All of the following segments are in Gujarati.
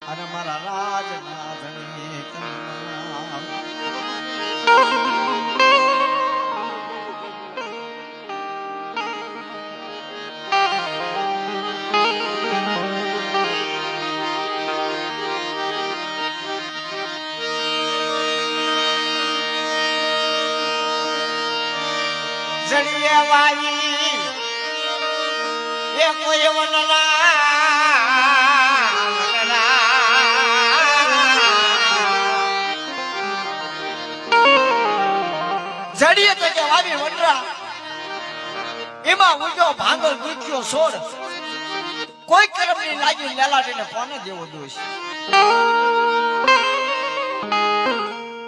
અને મારા રાજનાથની કન્યા જડીએ વાઈ એ કોઈ વનના જડીએ તો કે વાવી વનરા એમાં ઉજો ભાંગલ દુખ્યો છોડ કોઈ કરમની લાગી લેલાટીને કોને દેવો દોષ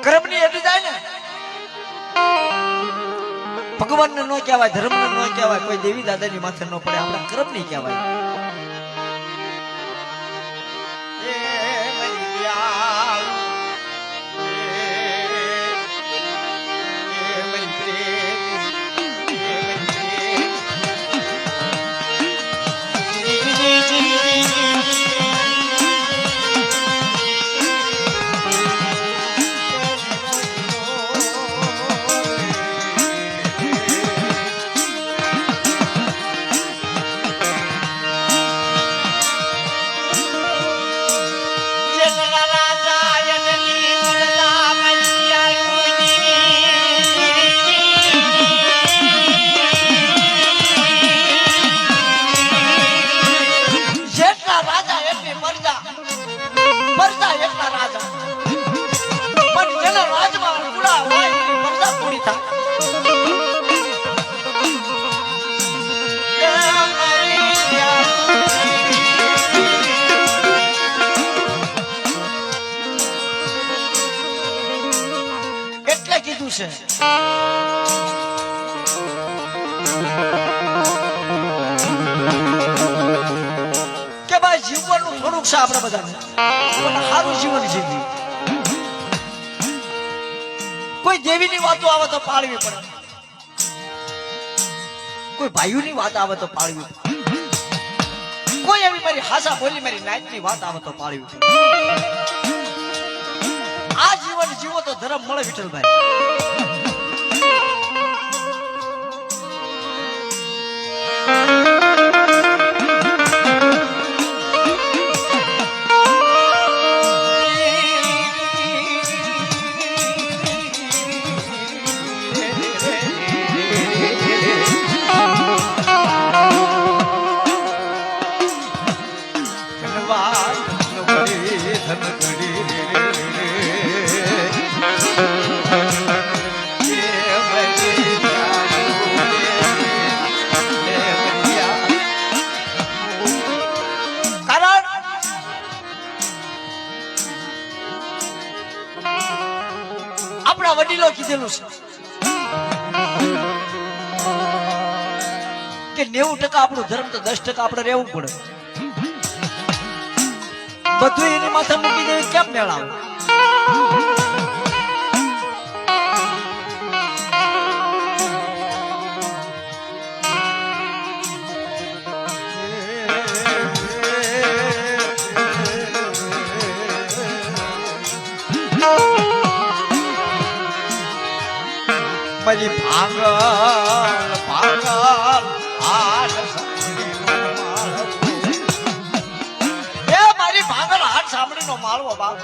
કરમની એટી જાય ને ભગવાન ને નો કહેવાય, ધર્મ ને નો કહેવાય, કોઈ દેવી દાદાની માથે નો પડે, આપણા કર્મ ની કહેવાય. કીધું છે કે ભાઈ જીવવાનું થોડુંક છે આપણે બધાને, પણ સારું જીવન જીવવું. કોઈ દેવીની વાતો આવે તો પાળવી પડે, કોઈ ભાઈઓની વાત આવે તો પાળવી પડે, કોઈ એવી મારી હાસા બોલી મારી નાયકની વાત આવે તો પાળવી પડે. આ જીવન જીવો તો ધર્મ મળે વિઠ્ઠલભાઈ. આપણા વડીલો કીધેલું છે કે 90% આપણું ધર્મ તો 10% આપણે રહેવું પડે. બધું એની માથે મૂકી દે કેમ મેળાવ? મારી ભાંગલ ભાંગલ મારી ભાંગલ હાથ સાંભળીનો માળવો બાપ.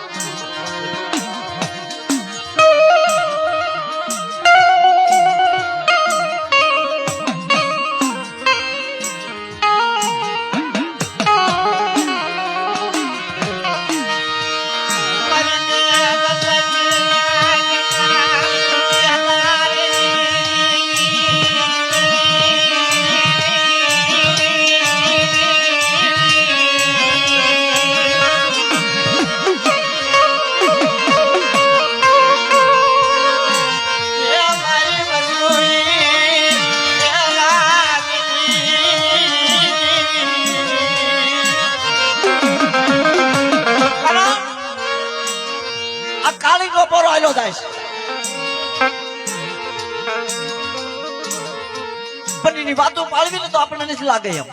પણ એની વાતો પાળવી ને તો આપણને નથી લાગે એમ.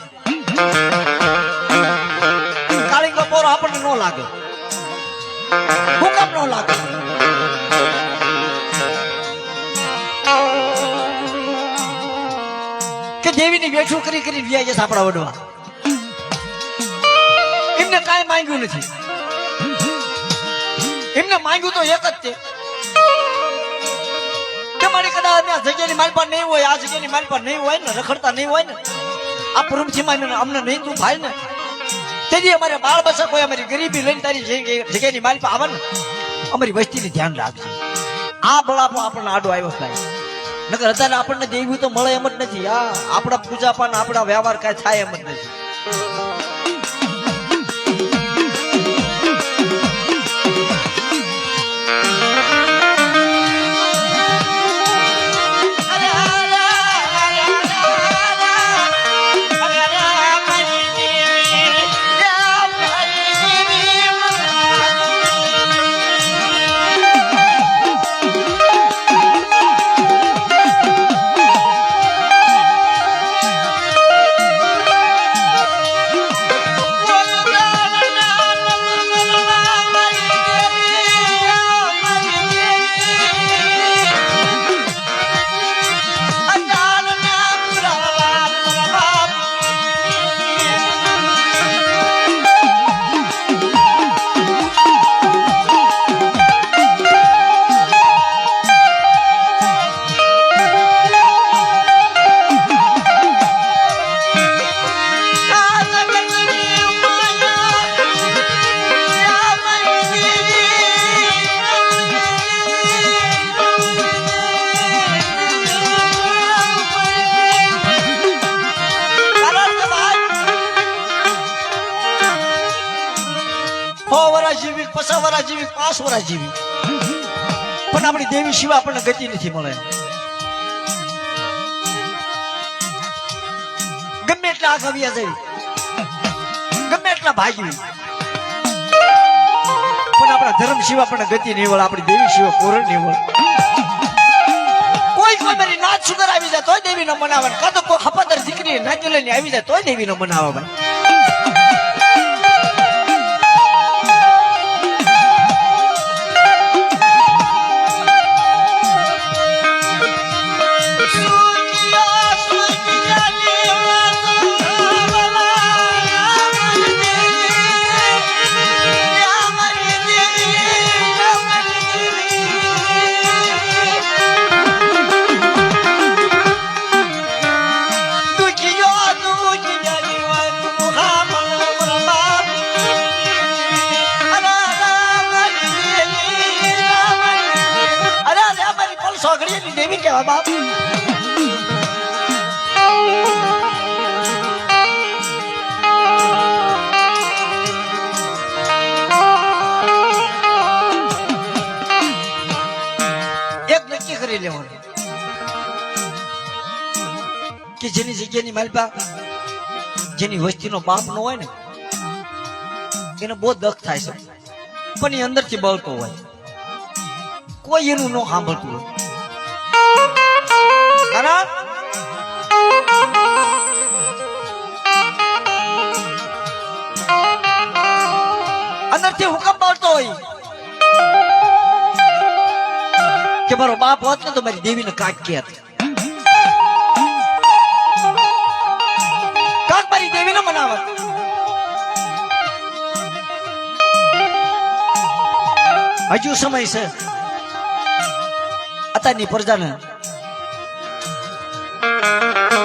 કાળી કપોરો આપણને ન લાગે? હું કામ ન લાગે? કે દેવીની વેઠું કરી કરી વ્યાય છે આપણા વડવા. એમને કાંઈ માંગ્યું નથી. એમને માંગ્યું તો એક જ છે કે મારી કદાચ આ જગ્યાની મારી પાસે નહીં હોય, આ જગ્યાની મારી પાસે નહીં હોય ને, રખડતા નહીં હોય ને, આ પુરુમથી અમને નહીં તું થાય ને, તેથી અમારે બાળ બચક હોય, અમારી ગરીબી લઈને તારી જગ્યાની મારી પાસે આવે ને, અમારી વસ્તીને ધ્યાન રાખજે. આ બળાપો આપણને આડો આવ્યો થાય. નકર અત્યારે આપણને દેવું તો મળે એમ જ નથી. આપણા પૂજા પાન આપણા વ્યવહાર કાંઈ થાય એમ જ નથી. જીવી, 50 વર્ષ જીવી, 5 વર્ષ જીવી, પણ આપણી દેવી સિવાય આપણને ગતિ નથી મળે. ગમે એટલા આગળ વ્યા જઈ, ગમે એટલા ભાગી, પણ આપણા ધર્મ સિવાય આપણને ગતિ નહીં મળે, આપણી દેવી સિવાય પૂરણ નહીં મળે. કોઈ મારી નાચ સુગર આવી જાય તોય દેવી નો મનાવે, કાં તો કોઈ હપાદર દીકરી નાચી લઈને આવી જાય તોય દેવી નો મનાવે. દેવી કેવા બાપ, એક નક્કી કરી લેવાનું કે જેની જગ્યાની માલપા જેની વસ્તીનો બાપ નો હોય ને એને બહુ દખ થાય છે, પણ એ અંદરથી બળતો હોય, કોઈ એનું ન સાંભળતું હોય. અંદરથી હુકમ બોલતો હોય કે મારો બાપ હોત ને તો મારી દેવીને કાક કેત, કાક મારી દેવીને મનાવત. હજુ સમય છે અત્યારની પ્રજાને.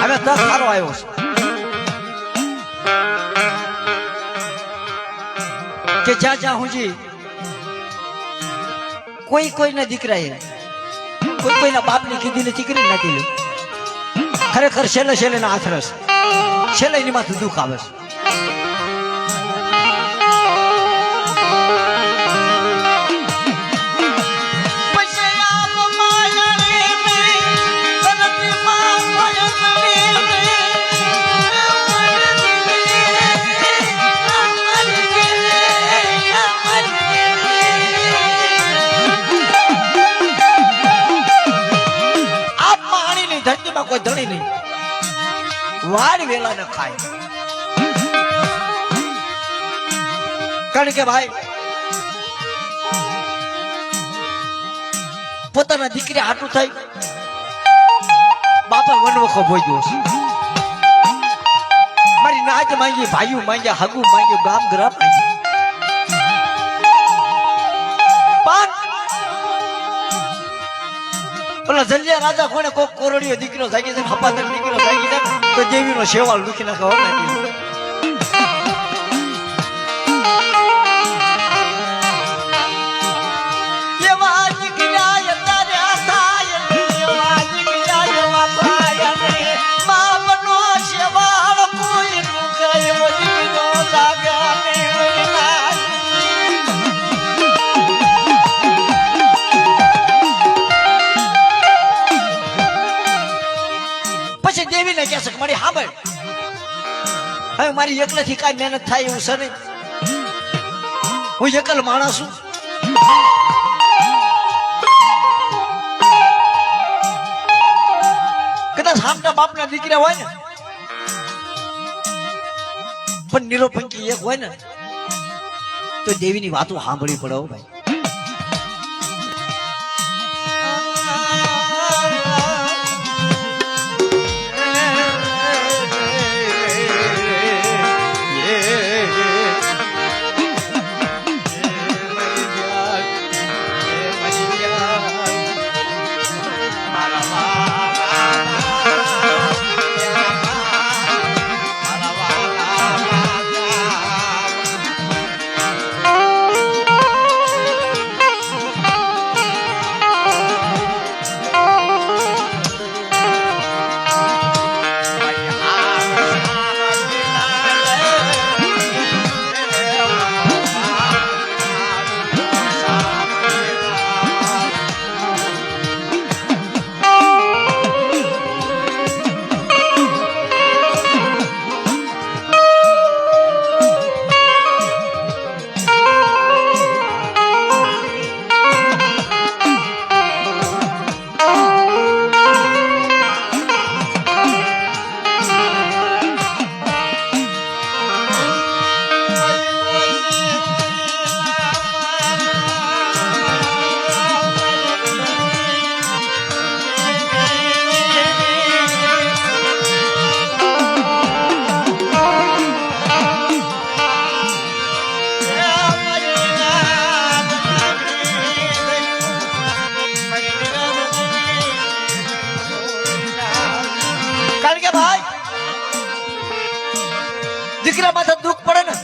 હવે તક સારો આવ્યો છે કે જ્યાં જ્યાં હુંજી કોઈ કોઈના દીકરાએ કોઈ કોઈના બાપની કીધીને દીકરી નાખી લે, ખરેખર છેલ્લે છેલ્લે ના હાથ રસ, છેલ્લે એની માથું દુઃખ આવે છે. કોઈ ધણી નહીં, વાર વેલા ન ખાય. કારણ કે ભાઈ પોતાના દીકરી હાટું થઈ બાપા વનવખો ભોગ્યો છે. મારી નાચ માંગી, ભાઈઓ માંગ્યા, હગુ માંગ્યું, ગામ ગ્રામ માંગ્યું. ઓલા જલિયા રાજા કોને કોક કોરડીયો દીકરો જાગી જાય, હપાદર દીકરો જાગી જાય તો દેવીનો શેવાળ લૂકી નાખવા નાખી. દેવીને કહેશે કે મારી હાંભળ, હવે મારી એકલાથી કાંઈ મહેનત થાય એવું છે નહીં. હું એકલ માણસ છું. કદાચ હામટા બાપના દીકરા હોય ને પણ નિરોપંખી એક હોય ને તો દેવીની વાતો સાંભળવી પડે. ભાઈ દીકરા માથે દુઃખ પડે ને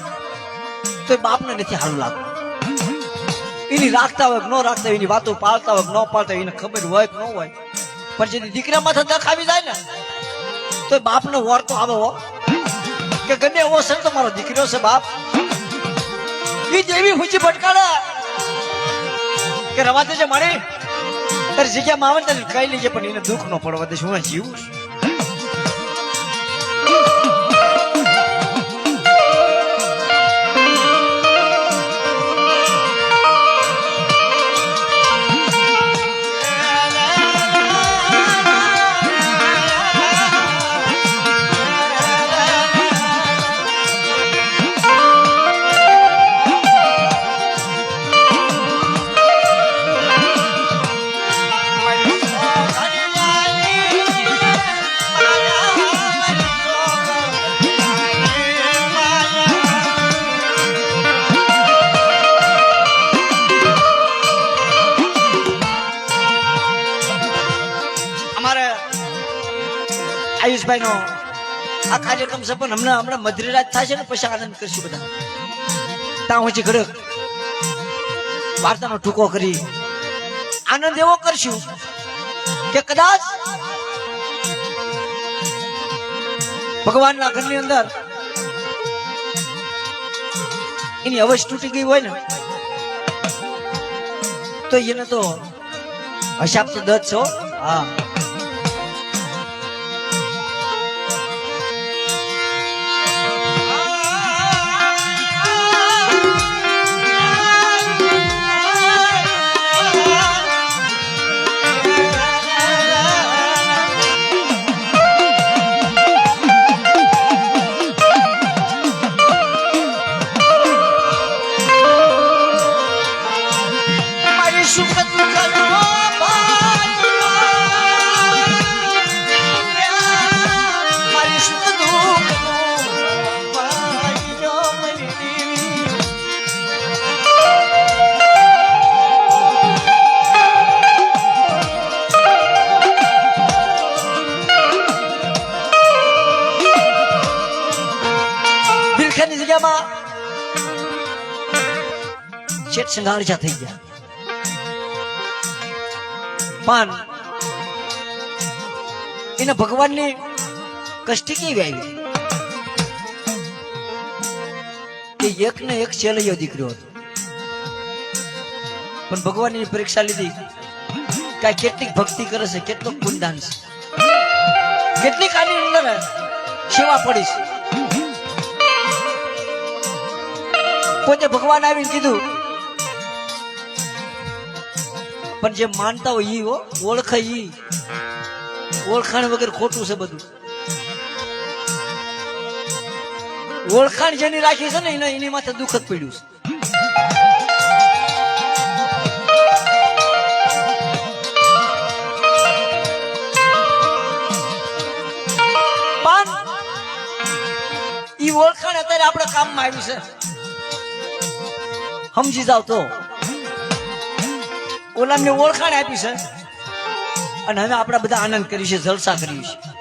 તો બાપને નથી સારું લાગતું. એની રાખતા હોય ન રાખતા હોય, એની વાતો પાળતા હોય ન પાળતા હોય, એને ખબર હોય કે ન હોય, પણ જેથી દીકરા માથે દખ આવી જાય ને તો બાપનો વર તો આવે હો કે ગમે એવો છે તો મારો દીકરો છે બાપ. એ જેવી ખુશી ભટકાડે કે રવા દેજે મારી તારી જગ્યામાં આવે ને કઈ લેજે, પણ એને દુઃખ ન પડવા દે. હું જીવું છું. આયુષભાઈ નો આ કાર્યક્રમ છે પણ હમણાં મધ્યરાત થાય છે ને પછી આનંદ કરશું બધા. ત્યાં પછી ઘરે વાર્તાનો ટૂંકો કરી આનંદ એવો કરશું કે કદાચ ભગવાનના ઘરની અંદર એની અવશ તૂટી ગઈ હોય ને તો એને તો હસાબ તો દત છો. હા શેઠ સંઘાળજા થઈ ગયા. પણ એને ભગવાનની કષ્ટી કેવી આવી કે એક ને એક છેલ્લો દીકરો હતો, પણ ભગવાનની પરીક્ષા લીધી. કાંઈ કેટલીક ભક્તિ કરે છે, કેટલું પુણ્યદાન છે, કેટલીક આની અંદર સેવા પડી છે. પોતે ભગવાન આવીને કીધું, પણ જે માનતા હોય ઈ ઓળખે, ઈ ઓળખાણ વગર ખોટું છે બધું. ઓળખાણ જેની રાખી છે ને એની માથે દુઃખ જ પડ્યું છે. પણ ઈ ઓળખાણ અત્યારે આપણે કામમાં આવી છે, સમજી જાવ તો. ઓલામને ઓળખાણ આપી છે અને હવે આપણે બધા આનંદ કરીએ છીએ, જલસા કરીએ છીએ.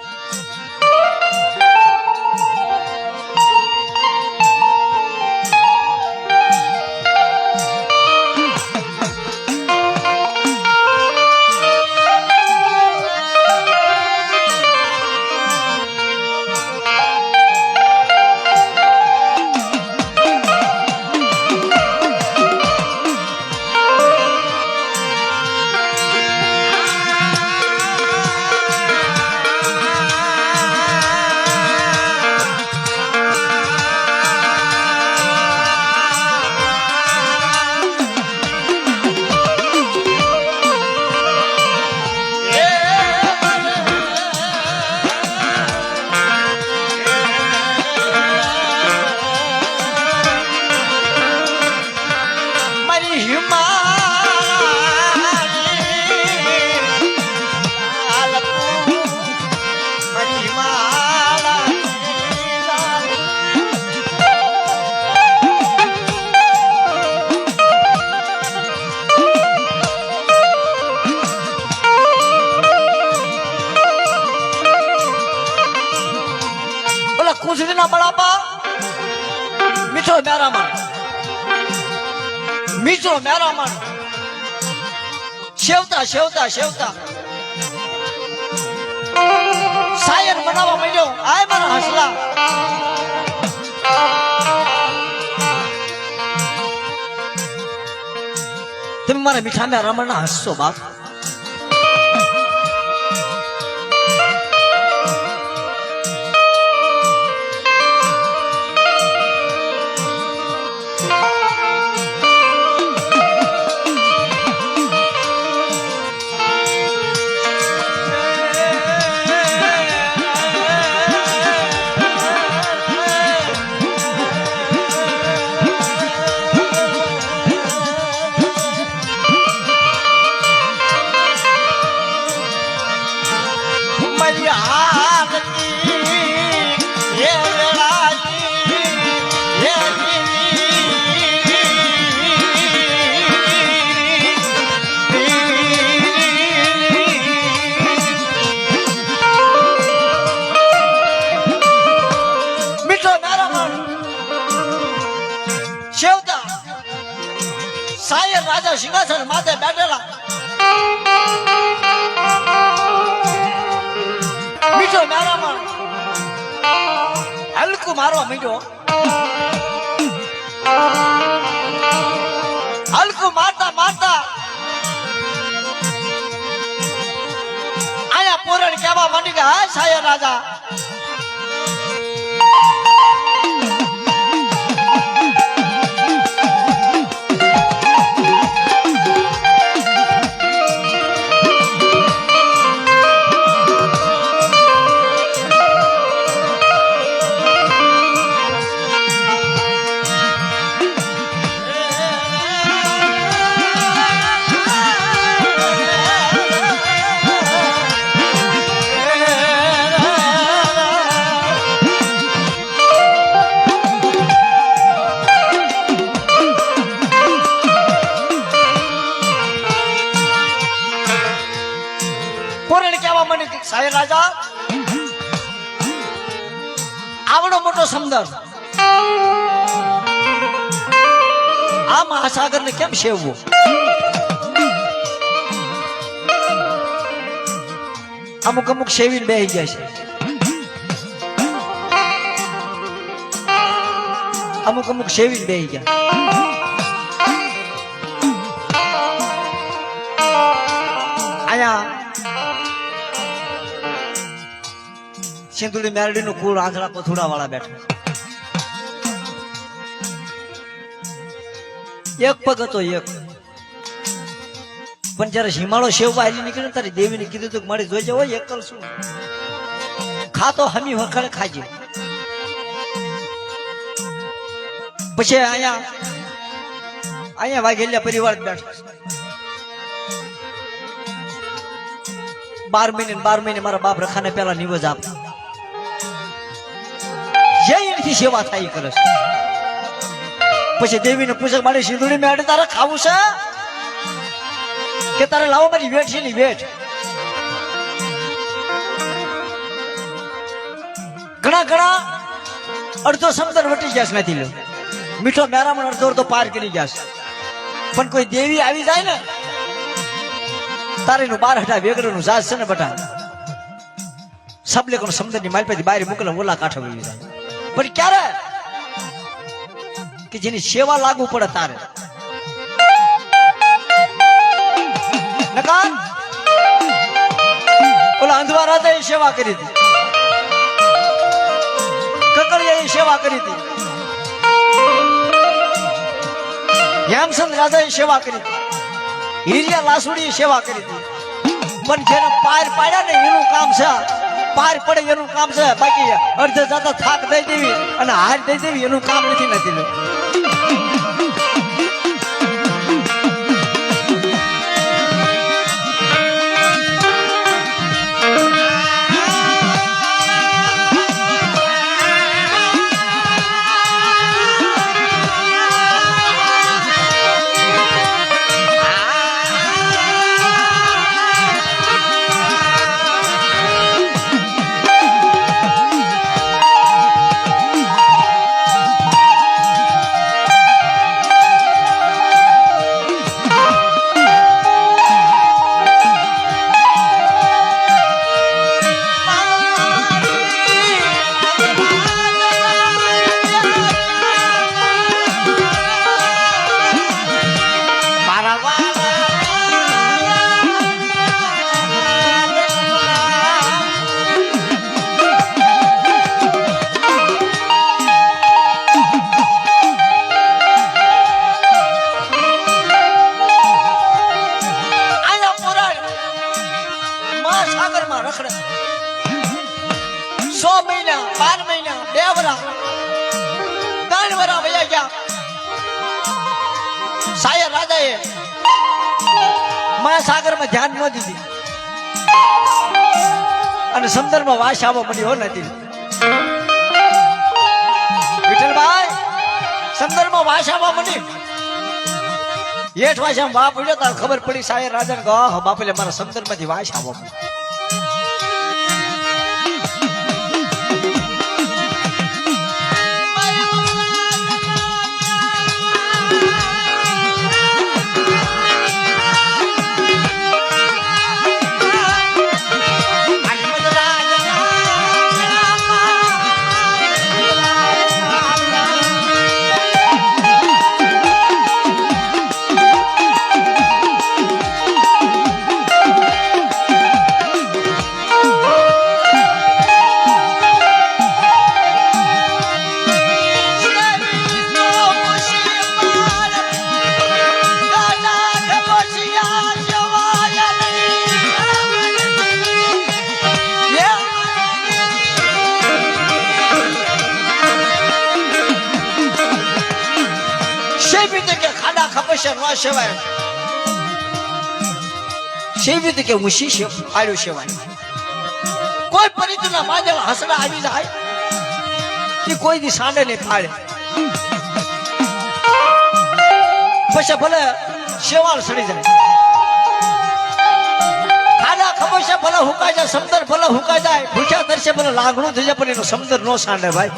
કુંજડીના બળાપા મીઠો મેરામણ, મીઠો મેરામણ શેવતા શેવતા શેવતા શાયર બનાવવા માંડ્યો. આય મારા હસલા, તમે મારા મીઠા મેરામણ ના હસશો બાપ. શાયર રાજા સિંહાસન માથે બેઠેલા, મીઠો મેરામણ હલકું મારવા માંડ્યો. હલકું મારતા મારતા આયા પૂરણ કહેવા માંડી કે હા શાયર રાજા, શાયર રાજા આવડો મોટો સમદર, આ મહાસાગર ને કેમ સેવવો? અમુક અમુક સેવીને બેહી ગયા છે, અમુક અમુક સેવીને બેહી ગયા. અહીંયા સિંધુડી મેરડી નું કુળ આંધળા પથુડા વાળા બેઠા. એક પગ હતો એક, પણ જયારે હિમાળો સેવવા હાલી નીકળે તારી દેવીને કીધું તું મારી જોઈ જાવ એક કરશું ખાતો હમી વખણે ખાજે. પછી અહીંયા વાઘેલિયા પરિવાર બેઠા. 12 મહિને મારા બાપ રખાને પેલા નિવજ આપતા, જે એની સેવા થાય કરે છે. પછી દેવીને પૂછે મારી સિંધુડી મેળે તારે ખાવું છે કે તારે લાવો મારી વેઠ છે ની વેઠ? ઘણા અડધો સમંદર વટી ગયા નથી લો, મીઠો મેરામણ અડધો પાર કરી ગયા છે. પણ કોઈ દેવી આવી જાય ને તારે નું 12 વેગડ નું જાત છે ને બટા સબલે કોણ સમંદર ની માલ પરથી બહાર મોકલે ઓલા કાંઠે વળી જાય. પણ ક્યારે કે જેની સેવા લાગુ પડે તારે. નકા ઓલા અંધવા રાજા એ સેવા કરી હતી, કકડિયા એ સેવા કરી હતી, હેમચંદ રાજા એ સેવા કરી હતી, હીરિયા લાસુડી એ સેવા કરી હતી. પણ જેને પાર પાડ્યા ને એનું કામ છે, પાર પડે એનું કામ છે. બાકી અડધે જતા થાક દઈ દેવી અને હાર દઈ દેવી એનું કામ નથી. સાગરમાં રખડે 100 મહિના 12 મહિના 2 વર્ષ 3 વર્ષ વયા ગયા. સાયર રાજાએ મહાસાગરમાં ધ્યાન ન દીધી અને સમુદ્રમાં વાસ આવવા મળ્યો નથી. વિઠ્ઠલભાઈ સમુદ્રમાં વાસ આવવા મળી, હેઠ વાસ આમ બાપ પડ્યો તાર ખબર પડી સાયર રાજાને કહો બાપ એટલે મારા સમુદ્રમાંથી વાસ આવવા મળી. સેવી કે હું શિષ્ય આડ્યો સેવાય. કોઈ પરિચયના માજેલા હસડા આવી જાય એ કોઈ દી સાંડે નહીં ફાડે. પછી ભલે શેવાળ સડી જાય, ખાડા ખબોશે ભલે હુકાઈ જાય, સમદર ભલે હુકાઈ જાય, ભૂખ્યા તરસે ભલે લાગણું થઈ જાય, પણ એનો સમદર નો સાંડે ભાઈ.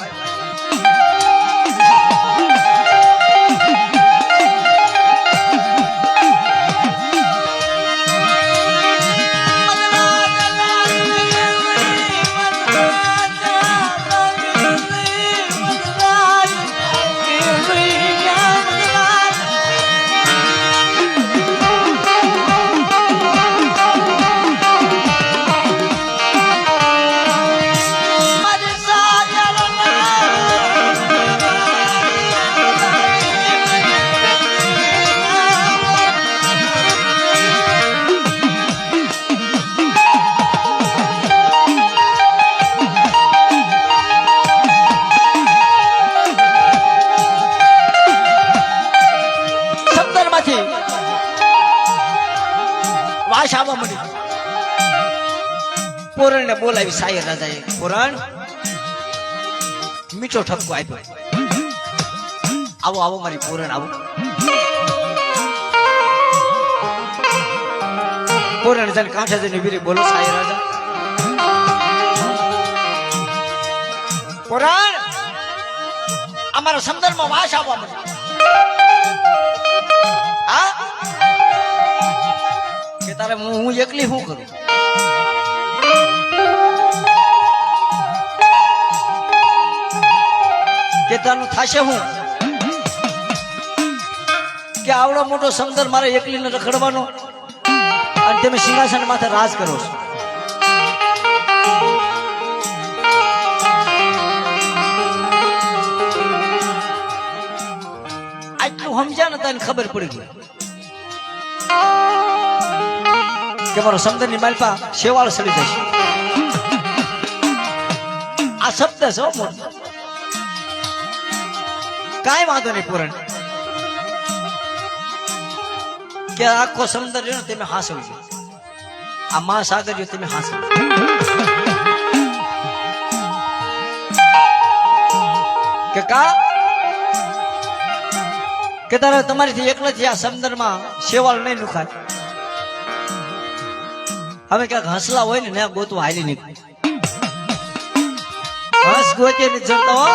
માંથી વાસ આવવા મળી. પૂરણ ને બોલાવી સાયર રાજાએ. પૂરણ મીઠો ઠપકો આપ્યો. આવો આવો મારી પૂરણ આવો. પૂરણ જન કાંઠે જઈને વીરી બોલો સાયર રાજા. પૂરણ અમારા સમંદરમાં વાસ આવવા મળી. હા કે તારે હું એકલી શું કરું? કે તારું થાશે હું કે આવડો મોટો સમંદર મારે એકલીને રખડવાનો અને તમે સિંહાસન માથે રાજ કરો છો. આટલું સમજ્યા ને તને ખબર પડી ગઈ કે મારો સમંદર ની માલપા શેવાળ સડી જશે. આ શબ્દ છે મોટો. કાંઈ વાંધો નહીં પૂરણ કે આખો સમુદ્ર રહ્યો ને તમે હાંસવજો. આ મહાસાગર રહ્યો તમે હાંસવજો. કે કા કે તારે તમારીથી એકલાથી આ સમુદ્રમાં શેવાળ નહીં નુખાય. હવે ક્યાંક હંસલા હોય ને ગોતું હાલી નીકળે. હંસ ગોતે ને જડતા હો.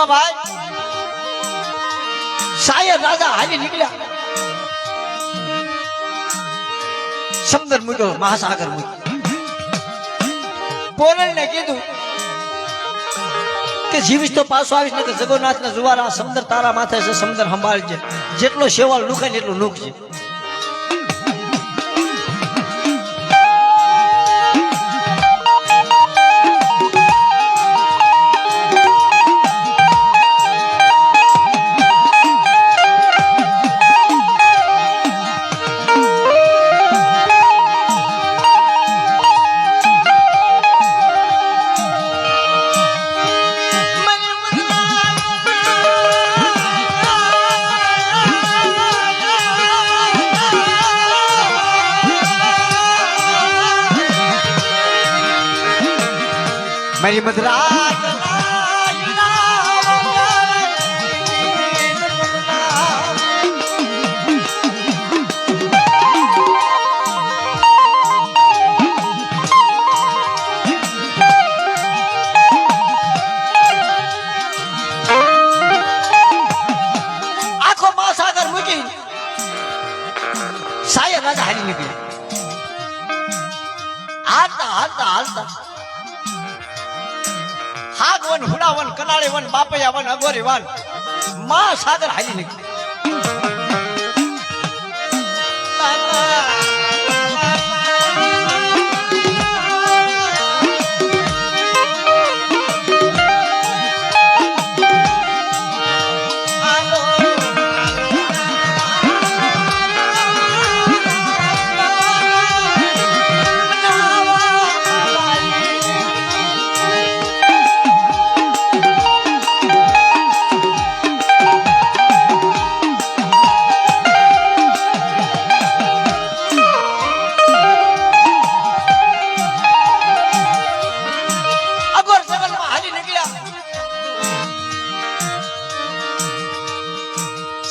ભાઈ સાયર રાજા હાલી નીકળ્યા. સમંદર મૂક્યો, મહાસાગર મૂક્યો. પૂરણ ને કીધું કે જીવીશ તો પાછો આવીશ ને કે જગન્નાથ ના જુવાર આ સમંદર તારા માથે છે. સમંદર સંભાળજે. જેટલો શેવાળ નુખાય ને એટલું નુખજે. મારી મધરા આખો મહાસાગર મૂકી સાયર રાજા હાલી નીકળ્યા. હાલતા હાલતા હાલતા હાગવન, હુડાવન, કનાળી વન, બાપૈયા વન, અગોરી વન, મહાસાગર હાલી નીકળી.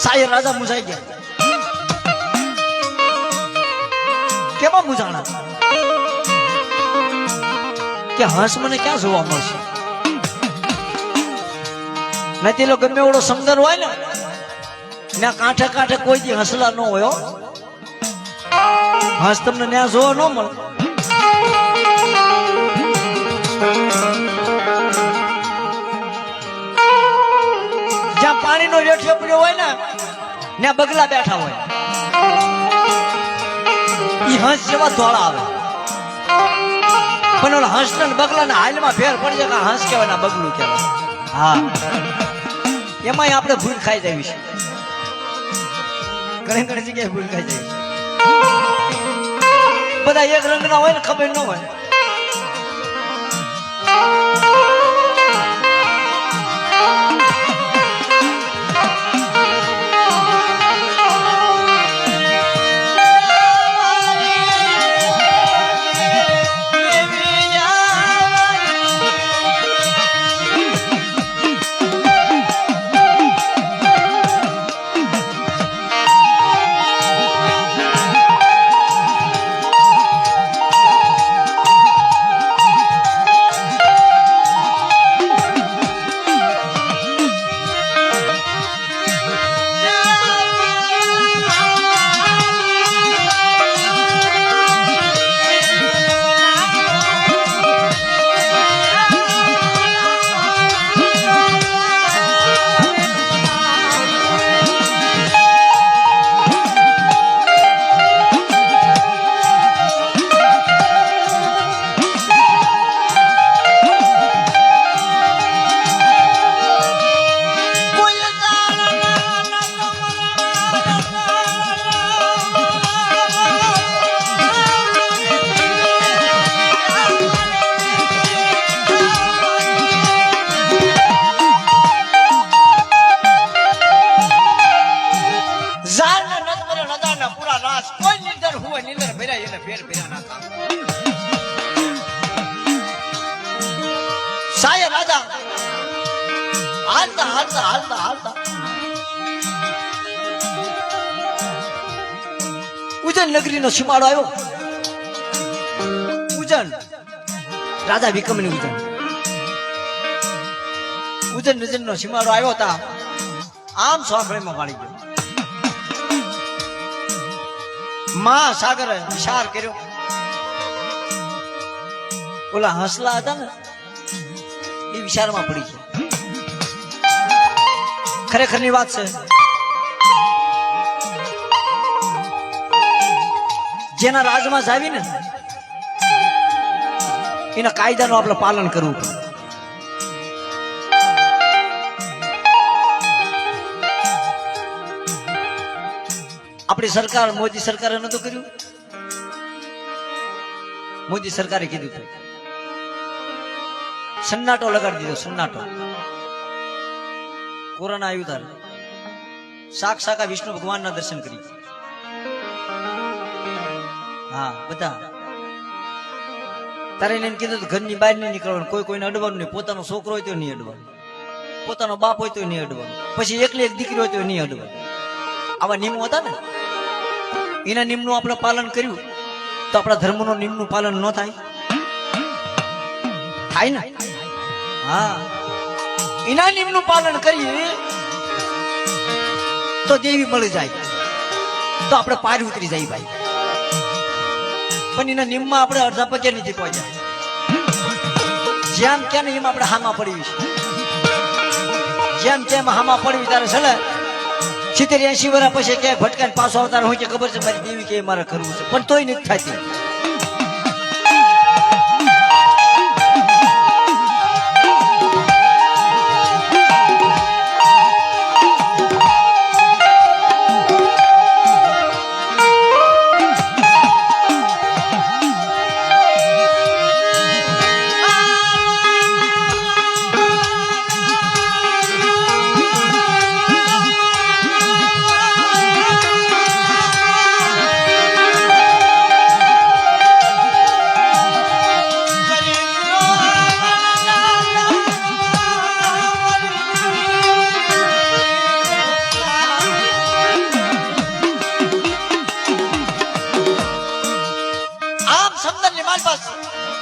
સાયર રાજા મુંજાઈ ગયા. કેવા મુંજાણા કે હંસ મને ક્યાં જોવા મળશે? નથી ગમે એવડો સમંદર હોય ને ના કાંઠે કાંઠે કોઈ દી હસલા ન હોય હો. હંસ તમને ત્યાં જોવા ન મળે. જ્યાં પાણીનો રેઠિયો પડ્યો હોય ને ત્યાં બગલા બેઠા હોય. ઈ હંસ જેવા ધોળા આવે. પણ ઓલા હંસ ને બગલા ના હાલમાં ફેર પડી જાય. હંસ કહેવાય ના બગલું કહેવાય. હા, એમાંય આપણે ભૂલ ખાઈ જવી છે. ઘણી ઘણી જગ્યાએ ભૂલ ખાઈ જવી છે. બધા એક રંગના હોય ને ખબર ન હોય. સાયર રાજા હાલતા હાલતા હાલતા હાલતા ઉજ્જૈન નગરીનો સીમાડો આવ્યો. ઉજ્જૈન રાજા વિક્રમની ઉજ્જૈન નગરીનો સીમાડો આવ્યો હતા. આમ સાંભળીમાં વાળી ગયો. મહાસાગર વિશાળ કર્યો. ઓલા હંસલા હતા ને એ વિચારમાં પડી છે. ખરેખરની વાત છે. જેના રાજમાં જાવી ને એના કાયદાનું આપણે પાલન કરવું પડે. આપણી સરકાર મોદી સરકારે નતું કર્યું. મોદી સરકારે કીધું હતું સન્નાટો લગાડી દીધો. સન્નાટો. કોરોના આવ્યું તારે સાક્ષાત વિષ્ણુ ભગવાનના દર્શન કરી. હા બધા તારે એને કીધું ઘરની બહાર નહીં નીકળવાનું. કોઈ કોઈને અડવાનું નહીં. પોતાનો છોકરો હોય તો નહીં અડવાનું. પોતાનો બાપ હોય તો નહીં અડવાનું. પછી એકલી એક દીકરી હોય તો નહીં અડવાનું. આવા નિયમો હતા ને. એના નિયમનું આપણે પાલન કર્યું તો આપણા ધર્મનું નિયમનું પાલન ન થાય? થાય ને. હા, એના નિયમનું પાલન કરીએ તો દેવી મળી જાય, તો આપણે પાર ઉતરી જાય ભાઈ. પણ એના નિયમમાં આપણે અડધા પગે નથી પહોંચ્યા. જેમ કે એમ આપણે હામાં પડવી છે. જેમ કેમ હામાં પડવી તારે છે ને 70-80 વર્ષ પછી ક્યાંક ભટકાઈને પાછો આવતા હોય કે ખબર છે મારી દેવી કે મારે કરવું છે, પણ તોય નથી થતી.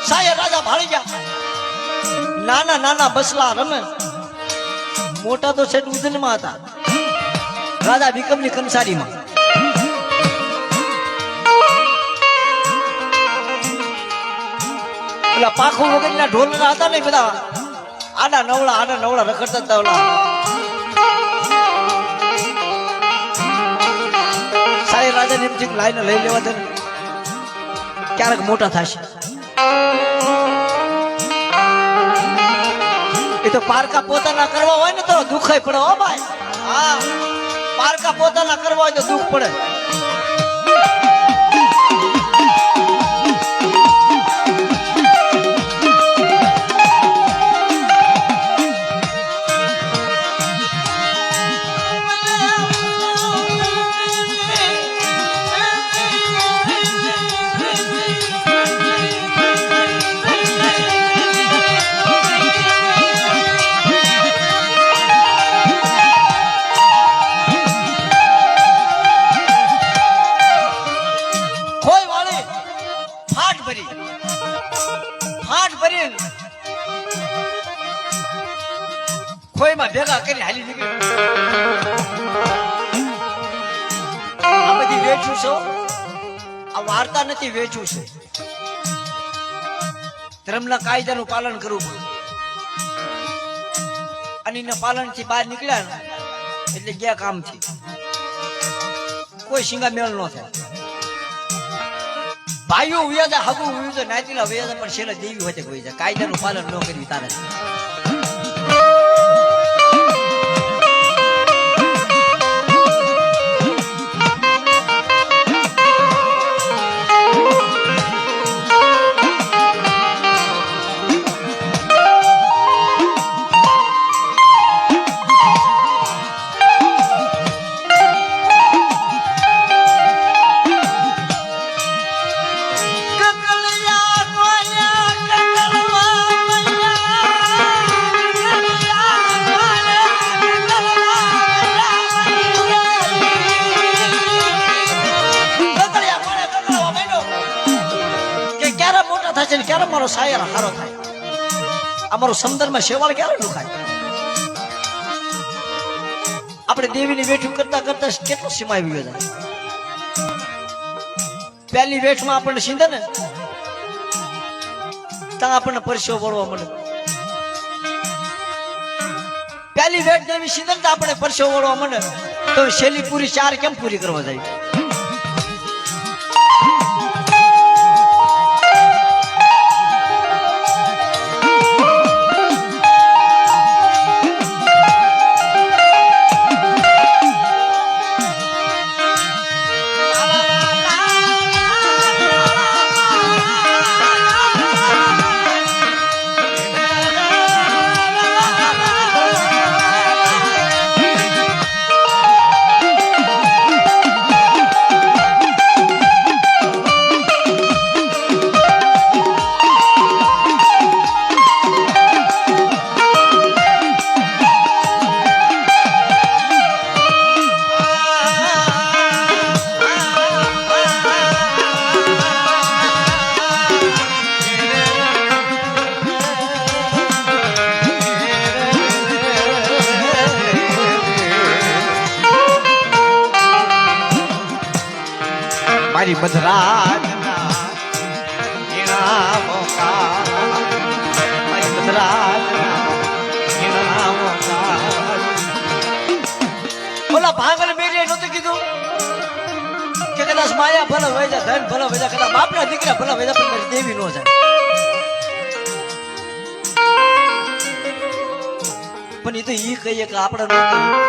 સાયર રાજા ભાળી ગયા. નાના નાના બસલા રમે. મોટા તો છેટ ઉજ્જૈનમાં હતા. રાજા વિક્રમની કંસારીમાં ઓલા પાખું વગરના ઢોલના હતા ને બધા આડા નવળા રખડતા હતા ઓલા સારી રાજા ને એમ થી લાઈને લઈ લેવા દે ક્યારેક મોટા થશે એ તો પારકા પોતાના કરવા હોય ને તો દુઃખ પડે હો ભાઈ હા પારકા પોતાના કરવા હોય તો દુઃખ પડે ખોઈમાં ભેગા કરી હાલી નીકળી આ બધી વેચું છો આ વાર્તા નથી વેચું છે ધર્મના કાયદાનું પાલન કરવું પડે અને એના પાલન થી બહાર નીકળ્યા ને એટલે ગયા કામથી કોઈ સિંગા મેળ ન થાય ભાઈઓ વ્યાજા હગું વ્યાજા નાતીલા વ્યાજા પણ છેલ્લે દેવી હોય કોઈ જાય કાયદાનું પાલન ન કરવી તારે ક્યારે મારો શાયર હારો થાય અમારો સમંદરમાં શેવાળ ક્યારે દુખાય આપણે દેવીની વેઠું કરતા કરતા કેટલો સીમાઈ ગયો જાય પહેલી વેઠમાં આપણને સીંધે ને ત્યાં આપણને પરસેવો વળવા મળે પહેલી વેઠ દેવી સીંધે ને આપણે પરસેવો વળવા મળે તો છેલ્લી પૂરી 4 કેમ પૂરી કરવા જાય મારી મધરાજના ઝીણા મોકા મારી મધરાજના ઝીણા મોકા ઓલા ભાંગલ મેરીએ નહોતું કીધું કે કદાચ માયા ભલે વહી જાય ધન ભલે વહી જાય કદાચ બાપના દીકરા ભલે વહી જાય પણ મારી દેવી નો જાય પણ એ તો ઈ કહીએ કે આપણે ન કહીએ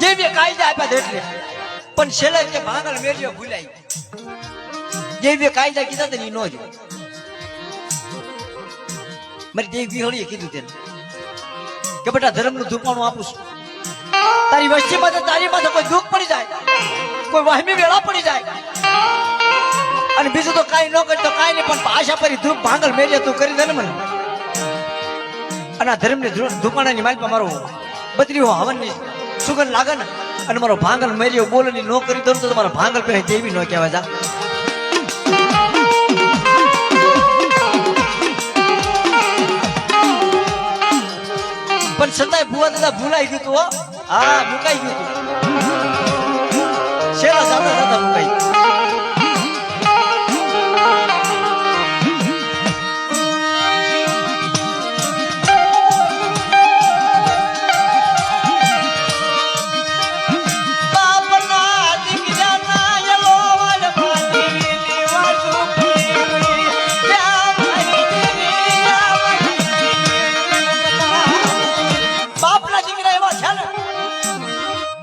દેવીએ કાયદા આપ્યા એટલે પણ છેલ્લે કે ભાંગલ મેરીઓ ભૂલાઈ દેવીએ કાયદા કીધા તો નો જ મારી દેવી હળીએ કીધું તેને કે બેટા ધર્મનું ધૂપાણું આપું છું તારી વસ્તીમાં તારી માથે કોઈ દુઃખ પડી જાય કોઈ વહેમી વેળા પડી જાય અને બીજું તો કાંઈ ન કરી તો કાંઈ નહીં પણ આશા પરી ધૂપ ભાંગલ મેરીએ તું કરી દે ને મને અને આ ધર્મની ધૂપાણાની માલ પર મારો બદરી હવનની સુગંધ લાગે ને અને મારો ભાંગલ મેરીઓ બોલની નો કરી દઉં તો તમારા ભાંગલ પહે દેવી નો કહેવાય જા પણ છતાંય ભુવા દાદા ભૂલાઈ ગયું તું હો. હા મુકાઈ ગયું તું શેરા જાતા જાતા મુકાઈ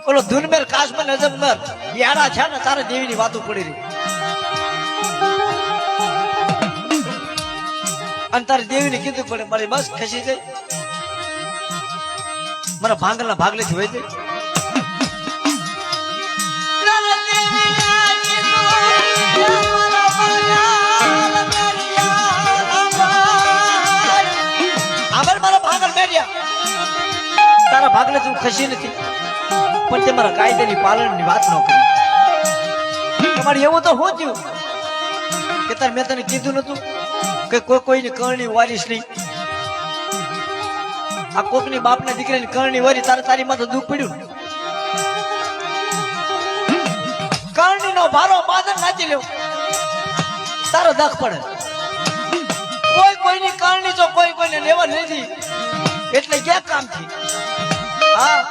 ઓલો ધુનમેર કાશમાં નજમનર યારા છે ને તારે દેવીની વાતો પડી રહી અને તારે દેવીને કીધું પડે મારી બસ ખસી જાય મારા ભાંગલના ભાગલેથી હોય છે મારા ભાંગલ મેર્યા તારા ભાગલે તું ખસી નથી પણ તે મારા કાયદાની પાલનની વાત ન કરી તમારે એવું તો શું થયું કે તાર મેં તને કીધું નતું કે કોઈની કરણી વારીશ નહીં આ કોકની બાપના દીકરાની કરણી વારી તારી માથે દુઃખ પડ્યું કરણીનો ભારો બાદર નાચી લેવો તારો દખ પડે કોઈની કરણી જો કોઈને લેવા નથી એટલે ક્યાં કામ થી હા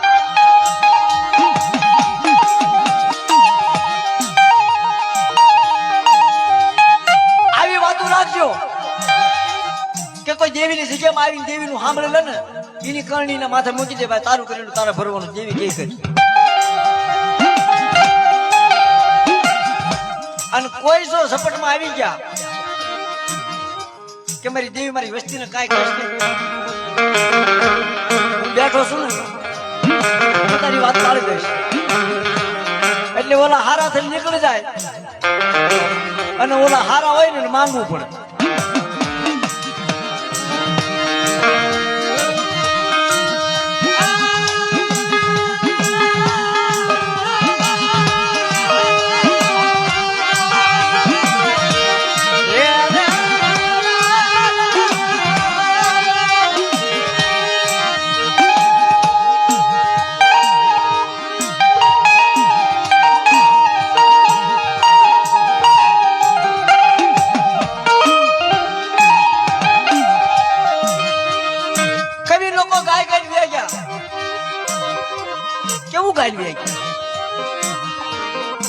કે કોઈ દેવીની જગ્યામાં આવીને દેવીનું સાંભળે લે ને એની કરણીના માથે મૂકી દે ભાઈ તારું કરેલું તારે ભરવાનું દેવી કે કરી અને કોઈ જો ઝપટમાં આવી ગયા કે મારી દેવી મારી વસ્તીને કાંઈ કરશે હું બેઠો છું ને તારી વાત ટાળી દઈશ એટલે ઓલા હારા થઈને નીકળી જાય અને ઓલા હારા હોય ને માંગવું પડે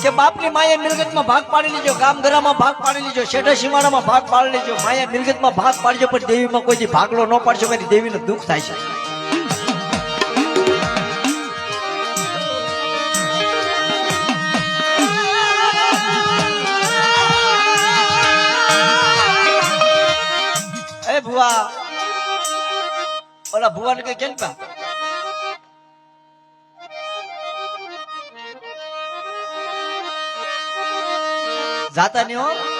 કે બાપની માયા મિલકતમાં ભાગ પાડી લીજો ગામગરામાં ભાગ પાડી લીજો શેઠા સીમાડામાં ભાગ પાડી લીજો માયા મિલકતમાં ભાગ પાડજો પણ દેવીમાં કોઈ ભાગલો ન પાડશો મારી દેવીને દુઃખ થાય છે એ ભુવા ઓલા ભુવાને કઈ કેમ પા જાતા નહીં હો